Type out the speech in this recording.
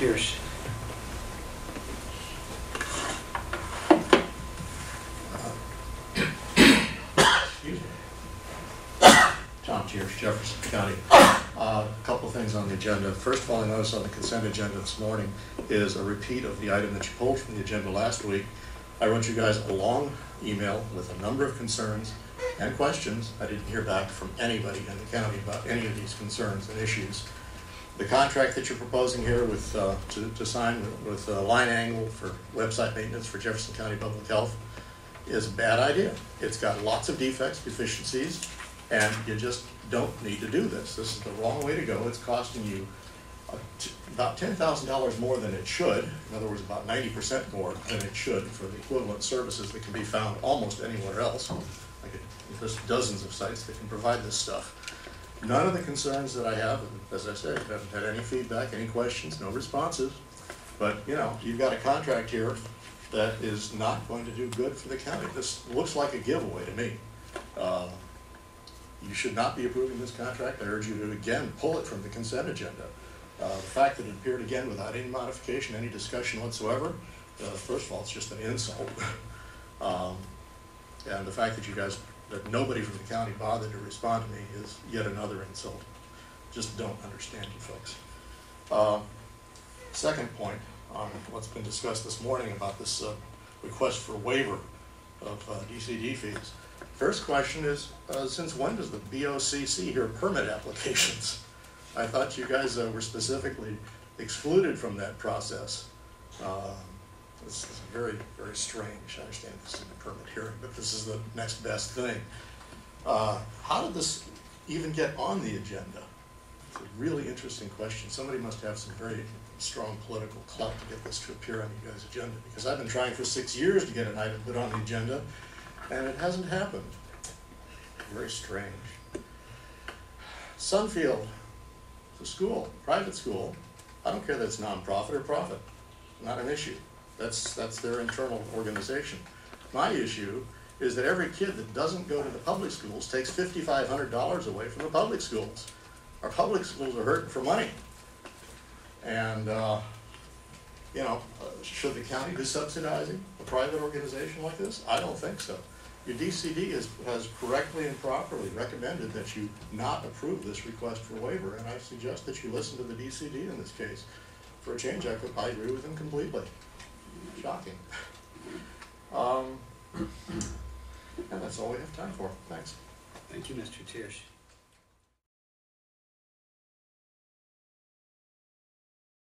Thiersch. Excuse me. Tom Thiersch, Jefferson County. A couple of things on the agenda. First of all, I noticed on the consent agenda this morning is a repeat of the item that you pulled from the agenda last week. I wrote you guys a long email with a number of concerns and questions. I didn't hear back from anybody in the county about any of these concerns and issues. The contract that you're proposing here with to sign with Line Angle for website maintenance for Jefferson County Public Health is a bad idea. It's got lots of defects, deficiencies, and you just don't need to do this. This is the wrong way to go. It's costing you about $10,000 more than it should. In other words, about 90% more than it should for the equivalent services that can be found almost anywhere else. There's dozens of sites that can provide this stuff. None of the concerns that I have, as I said, haven't had any feedback, any questions, no responses. But you know, you've got a contract here that is not going to do good for the county. This looks like a giveaway to me. You should not be approving this contract. I urge you to again pull it from the consent agenda. The fact that it appeared again without any modification, any discussion whatsoever, first of all, it's just an insult. And the fact that you guys, that nobody from the county bothered to respond to me is yet another insult. Just don't understand you folks. Second point on what's been discussed this morning about this request for waiver of DCD fees. First question is, since when does the BOCC hear permit applications? I thought you guys were specifically excluded from that process. This is very, very strange. I understand this is a permit hearing, but this is the next best thing. How did this even get on the agenda? It's a really interesting question. Somebody must have some very strong political clout to get this to appear on you guys' agenda, because I've been trying for 6 years to get an item put on the agenda, and it hasn't happened. Very strange. Sunfield, it's a school, private school. I don't care that it's nonprofit or profit. Not an issue. That's their internal organization. My issue is that every kid that doesn't go to the public schools takes $5,500 away from the public schools. Our public schools are hurting for money. And, you know, should the county be subsidizing a private organization like this? I don't think so. Your DCD has correctly and properly recommended that you not approve this request for waiver, and I suggest that you listen to the DCD in this case. For a change, I agree with them completely. Shocking. And that's all we have time for. Thanks. Thank you, Mr. Thiersch.